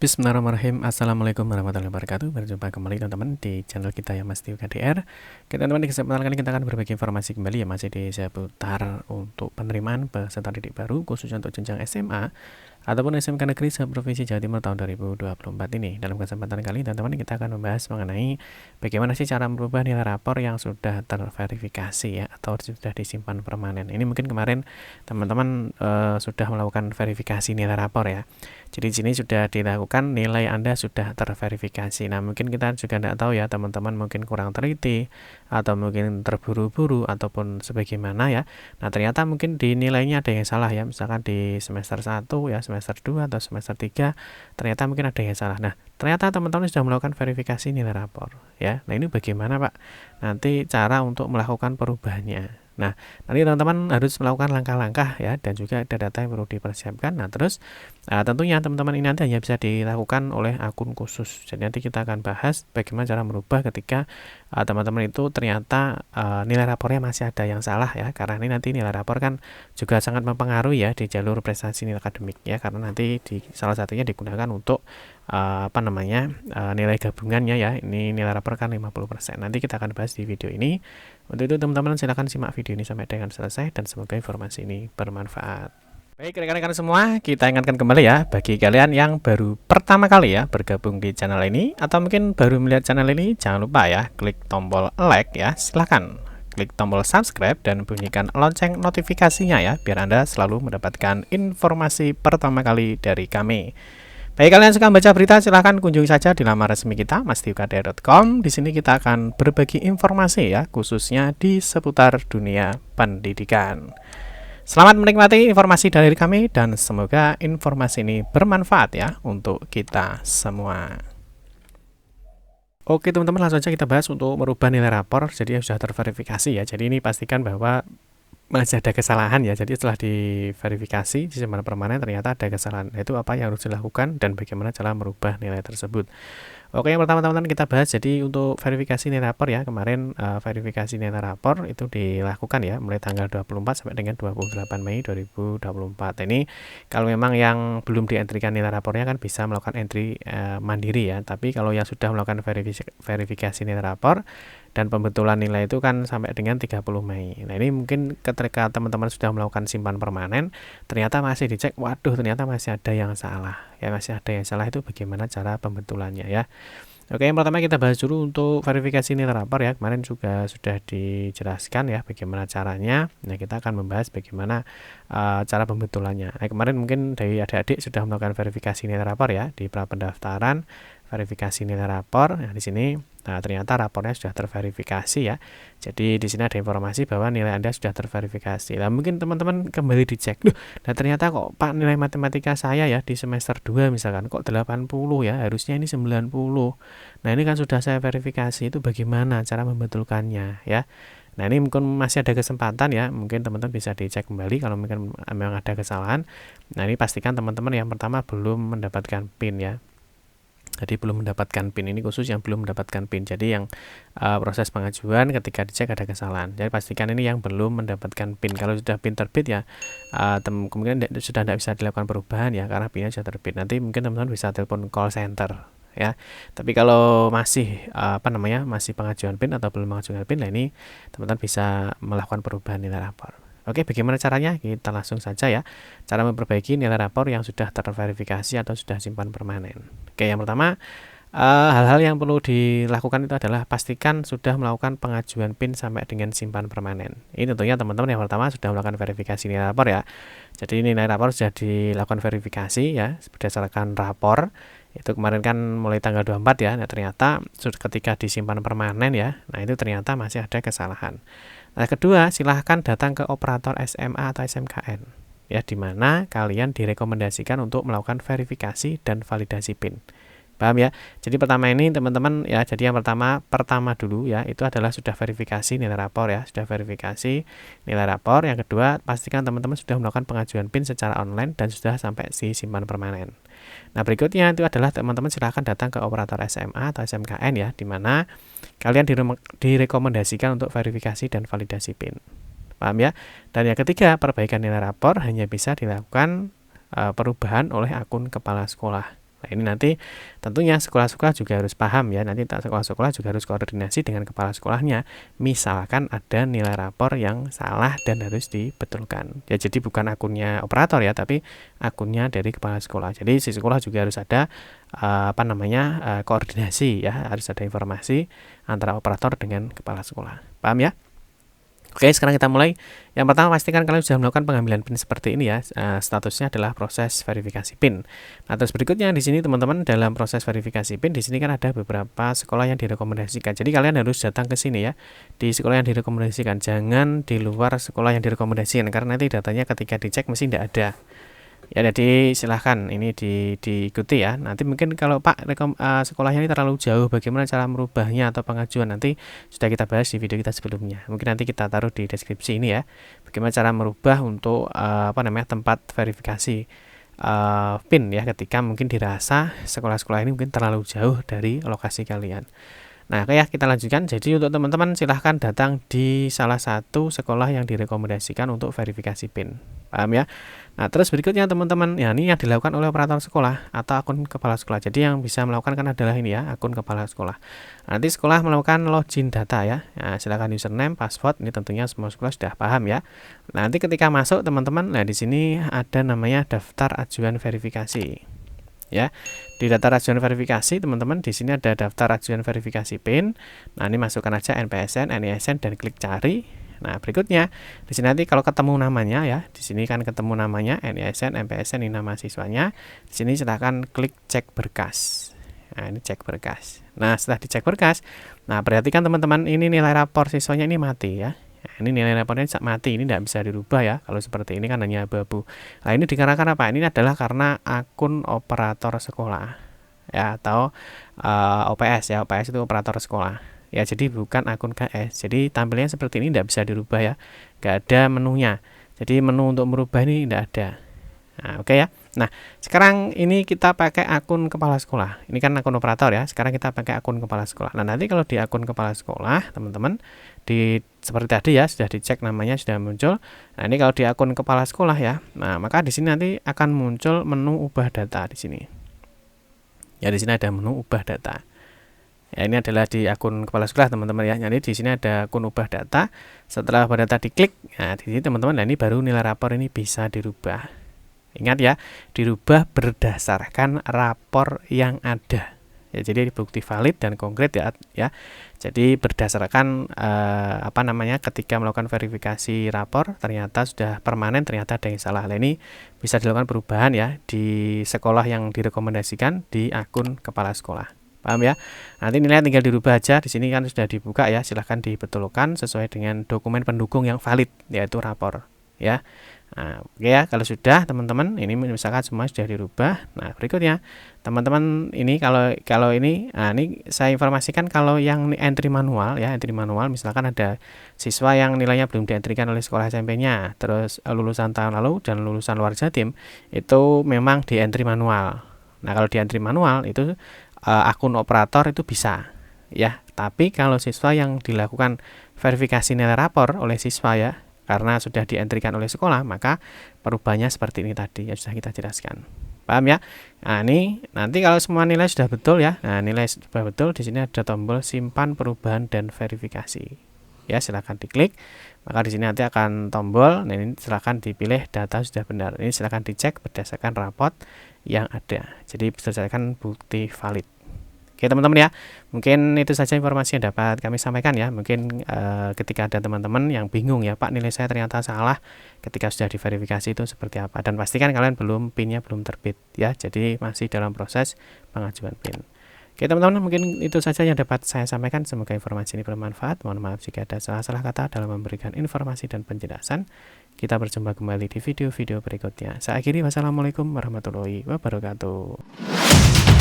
Bismillahirrahmanirrahim. Assalamualaikum warahmatullahi wabarakatuh. Berjumpa kembali teman-teman di channel kita yang Mas Tio KDR. Oke teman-teman, di kesempatan kali kita akan berbagi informasi kembali ya, masih di seputar untuk penerimaan peserta didik baru khususnya untuk jenjang SMA ataupun SMK Negeri se-Provinsi Jawa Timur tahun 2024 ini. Dalam kesempatan kali teman-teman kita akan membahas mengenai bagaimana sih cara merubah nilai rapor yang sudah terverifikasi ya atau sudah disimpan permanen. Ini mungkin kemarin teman-teman sudah melakukan verifikasi nilai rapor ya. Jadi di sini sudah dilakukan, nilai Anda sudah terverifikasi. Nah, mungkin kita juga tidak tahu ya, teman-teman mungkin kurang teliti atau mungkin terburu-buru ataupun sebagaimana ya. Nah, ternyata mungkin di nilainya ada yang salah ya. Misalkan di semester 1 ya, semester 2 atau semester 3 ternyata mungkin ada yang salah. Nah, ternyata teman-teman sudah melakukan verifikasi nilai rapor ya. Nah, ini bagaimana, Pak? Nanti cara untuk melakukan perubahannya. Nah, nanti teman-teman harus melakukan langkah-langkah ya, dan juga ada data yang perlu dipersiapkan. Nah, terus tentunya teman-teman ini nanti hanya bisa dilakukan oleh akun khusus. Jadi nanti kita akan bahas bagaimana cara merubah ketika teman-teman itu ternyata nilai rapornya masih ada yang salah ya, karena ini nanti nilai rapor kan juga sangat mempengaruhi ya di jalur prestasi nilai akademik ya, karena nanti di salah satunya digunakan untuk nilai gabungannya ya. Ini nilai rapor kan 50%. Nanti kita akan bahas di video ini. Untuk itu teman-teman silahkan simak video ini sampai dengan selesai dan semoga informasi ini bermanfaat. Baik rekan-rekan semua, kita ingatkan kembali ya, bagi kalian yang baru pertama kali ya bergabung di channel ini atau mungkin baru melihat channel ini, jangan lupa ya klik tombol like ya, silahkan klik tombol subscribe dan bunyikan lonceng notifikasinya ya, biar Anda selalu mendapatkan informasi pertama kali dari kami. Bagi kalian yang suka membaca berita, silahkan kunjungi saja di laman resmi kita, mastiukdr.com. Di sini kita akan berbagi informasi ya, khususnya di seputar dunia pendidikan. Selamat menikmati informasi dari kami dan semoga informasi ini bermanfaat ya untuk kita semua. Oke teman-teman, langsung saja kita bahas untuk merubah nilai rapor jadi yang sudah terverifikasi ya. Jadi ini pastikan bahwa masih ada kesalahan ya. Jadi setelah diverifikasi disimpan permanen ternyata ada kesalahan. Itu apa yang harus dilakukan dan bagaimana cara merubah nilai tersebut. Oke, yang pertama teman-teman kita bahas, jadi untuk verifikasi nilai rapor ya, kemarin verifikasi nilai rapor itu dilakukan ya mulai tanggal 24 sampai dengan 28 Mei 2024. Ini kalau memang yang belum dientrikan nilai rapornya kan bisa melakukan entry mandiri ya, tapi kalau yang sudah melakukan verifikasi nilai rapor dan pembetulan nilai itu kan sampai dengan 30 Mei. Nah, ini mungkin ketika teman-teman sudah melakukan simpan permanen, ternyata masih dicek, waduh ternyata masih ada yang salah. Ya, masih ada yang salah, itu bagaimana cara pembetulannya ya. Oke, yang pertama kita bahas dulu untuk verifikasi nilai rapor ya. Kemarin juga sudah dijelaskan ya bagaimana caranya. Nah, kita akan membahas bagaimana cara pembetulannya. Nah, kemarin mungkin dari adik-adik sudah melakukan verifikasi nilai rapor ya di pra pendaftaran, verifikasi nilai rapor. Nah, di sini ternyata rapornya sudah terverifikasi ya. Jadi di sini ada informasi bahwa nilai Anda sudah terverifikasi. Nah, mungkin teman-teman kembali dicek. Nah ternyata kok Pak nilai matematika saya ya di semester 2 misalkan kok 80 ya, harusnya ini 90. Nah, ini kan sudah saya verifikasi, itu bagaimana cara membetulkannya ya. Nah, ini mungkin masih ada kesempatan ya, mungkin teman-teman bisa dicek kembali kalau mungkin memang ada kesalahan. Nah, ini pastikan teman-teman yang pertama belum mendapatkan PIN ya. Jadi belum mendapatkan PIN, ini khusus yang belum mendapatkan PIN. Jadi yang proses pengajuan ketika dicek ada kesalahan. Jadi pastikan ini yang belum mendapatkan PIN. Kalau sudah PIN terbit ya kemungkinan sudah tidak bisa dilakukan perubahan ya, karena PIN-nya sudah terbit. Nanti mungkin teman-teman bisa telepon call center ya. Tapi kalau masih masih pengajuan PIN atau belum mengajukan PIN, nah ini teman-teman bisa melakukan perubahan nilai rapor. Oke, bagaimana caranya? Kita langsung saja ya. Cara memperbaiki nilai rapor yang sudah terverifikasi atau sudah simpan permanen. Oke, yang pertama hal-hal yang perlu dilakukan itu adalah pastikan sudah melakukan pengajuan PIN sampai dengan simpan permanen. Ini tentunya teman-teman yang pertama sudah melakukan verifikasi nilai rapor ya. Jadi nilai rapor sudah dilakukan verifikasi ya berdasarkan rapor. Itu kemarin kan mulai tanggal 24 ya. Nah, ternyata ketika disimpan permanen ya. Nah, itu ternyata masih ada kesalahan. Nah, kedua, silahkan datang ke operator SMA atau SMKN ya, di mana kalian direkomendasikan untuk melakukan verifikasi dan validasi PIN. Paham ya? Jadi pertama ini teman-teman ya, jadi yang pertama dulu ya, itu adalah sudah verifikasi nilai rapor ya, sudah verifikasi nilai rapor. Yang kedua, pastikan teman-teman sudah melakukan pengajuan PIN secara online dan sudah sampai di simpan permanen. Nah, berikutnya itu adalah teman-teman silahkan datang ke operator SMA atau SMKN ya, di mana kalian direkomendasikan untuk verifikasi dan validasi PIN. Paham ya? Dan yang ketiga, perbaikan nilai rapor hanya bisa dilakukan perubahan oleh akun kepala sekolah. Nah, ini nanti tentunya sekolah-sekolah juga harus paham ya, nanti sekolah-sekolah juga harus koordinasi dengan kepala sekolahnya. Misalkan ada nilai rapor yang salah dan harus dibetulkan. Ya, jadi bukan akunnya operator ya, tapi akunnya dari kepala sekolah. Jadi si sekolah juga harus ada koordinasi ya, harus ada informasi antara operator dengan kepala sekolah. Paham ya? Oke, sekarang kita mulai. Yang pertama, pastikan kalian sudah melakukan pengambilan PIN seperti ini ya. Statusnya adalah proses verifikasi PIN. Nah, terus berikutnya di sini teman-teman, dalam proses verifikasi PIN di sini kan ada beberapa sekolah yang direkomendasikan. Jadi kalian harus datang ke sini ya, di sekolah yang direkomendasikan. Jangan di luar sekolah yang direkomendasikan, karena nanti datanya ketika dicek mesti tidak ada. Ya, jadi silahkan ini diikuti ya. Nanti mungkin kalau Pak sekolahnya ini terlalu jauh, bagaimana cara merubahnya atau pengajuan, nanti sudah kita bahas di video kita sebelumnya. Mungkin nanti kita taruh di deskripsi ini ya, bagaimana cara merubah untuk tempat verifikasi PIN ya, ketika mungkin dirasa sekolah-sekolah ini mungkin terlalu jauh dari lokasi kalian. Nah, oke ya, kita lanjutkan. Jadi untuk teman-teman silahkan datang di salah satu sekolah yang direkomendasikan untuk verifikasi PIN. Paham ya? Nah, terus berikutnya teman-teman, ya ini yang dilakukan oleh operator sekolah atau akun kepala sekolah. Jadi yang bisa melakukan kan adalah ini ya, akun kepala sekolah. Nanti sekolah melakukan login data ya. Nah, silakan username, password, ini tentunya semua sekolah sudah paham ya. Nanti ketika masuk teman-teman, nah di sini ada namanya daftar ajuan verifikasi. Ya, di daftar ajuan verifikasi teman-teman, di sini ada daftar ajuan verifikasi PIN. Nah, ini masukkan aja NPSN, NISN dan klik cari. Nah, berikutnya di sini nanti kalau ketemu namanya ya, di sini kan ketemu namanya NISN, NPSN, ini nama siswanya. Di sini silahkan klik cek berkas. Nah, ini cek berkas. Nah, setelah dicek berkas, nah perhatikan teman-teman, ini nilai rapor siswanya ini mati ya. Nah, ini nilai rapornya mati, ini tidak bisa dirubah ya. Kalau seperti ini kan hanya abu-abu. Nah, ini dikarenakan apa? Ini adalah karena akun operator sekolah ya, atau OPS ya. OPS itu operator sekolah ya, jadi bukan akun KS. Jadi tampilnya seperti ini, tidak bisa dirubah ya, nggak ada menunya. Jadi menu untuk merubah ini tidak ada. Nah, oke ya. Nah, sekarang ini kita pakai akun kepala sekolah. Ini kan akun operator ya. Sekarang kita pakai akun kepala sekolah. Nah, nanti kalau di akun kepala sekolah, teman-teman, seperti tadi ya, sudah dicek namanya, sudah muncul. Nah, ini kalau di akun kepala sekolah ya. Nah, maka di sini nanti akan muncul menu ubah data di sini. Ya, di sini ada menu ubah data. Ya, ini adalah di akun kepala sekolah teman-teman ya. Jadi di sini ada akun ubah data. Setelah ubah data diklik, nah di sini teman-teman, nah ini baru nilai rapor ini bisa dirubah. Ingat ya, dirubah berdasarkan rapor yang ada. Ya, jadi bukti valid dan konkret ya. Jadi berdasarkan ketika melakukan verifikasi rapor ternyata sudah permanen, ternyata ada yang salah. Nah, ini bisa dilakukan perubahan ya di sekolah yang direkomendasikan di akun kepala sekolah. Paham ya? Nanti nilai tinggal dirubah aja. Di sini kan sudah dibuka ya. Silahkan dibetulkan sesuai dengan dokumen pendukung yang valid, yaitu rapor ya. Nah, oke ya, kalau sudah teman-teman, ini misalkan semua sudah dirubah. Nah, berikutnya teman-teman, ini kalau ini, nah ini saya informasikan kalau yang entry manual ya, entry manual misalkan ada siswa yang nilainya belum dientrikan oleh sekolah SMP-nya, terus lulusan tahun lalu dan lulusan luar Jatim, itu memang di entry manual. Nah, kalau di entry manual itu akun operator itu bisa ya. Tapi kalau siswa yang dilakukan verifikasi nilai rapor oleh siswa ya, karena sudah dientrikan oleh sekolah, maka perubahannya seperti ini tadi yang sudah kita jelaskan. Paham ya? Nah, ini nanti kalau semua nilai sudah betul ya. Nah, nilai sudah betul, di sini ada tombol simpan perubahan dan verifikasi. Ya, silakan diklik. Maka di sini nanti akan tombol, nah ini silakan dipilih data sudah benar. Ini silakan dicek berdasarkan raport yang ada. Jadi berdasarkan bukti valid. Oke teman-teman ya, mungkin itu saja informasi yang dapat kami sampaikan ya. Mungkin ketika ada teman-teman yang bingung ya, Pak nilai saya ternyata salah ketika sudah diverifikasi itu seperti apa. Dan pastikan kalian PIN-nya belum terbit ya, jadi masih dalam proses pengajuan PIN. Oke teman-teman, mungkin itu saja yang dapat saya sampaikan. Semoga informasi ini bermanfaat. Mohon maaf jika ada salah-salah kata dalam memberikan informasi dan penjelasan. Kita berjumpa kembali di video-video berikutnya. Saya akhiri, wassalamualaikum warahmatullahi wabarakatuh.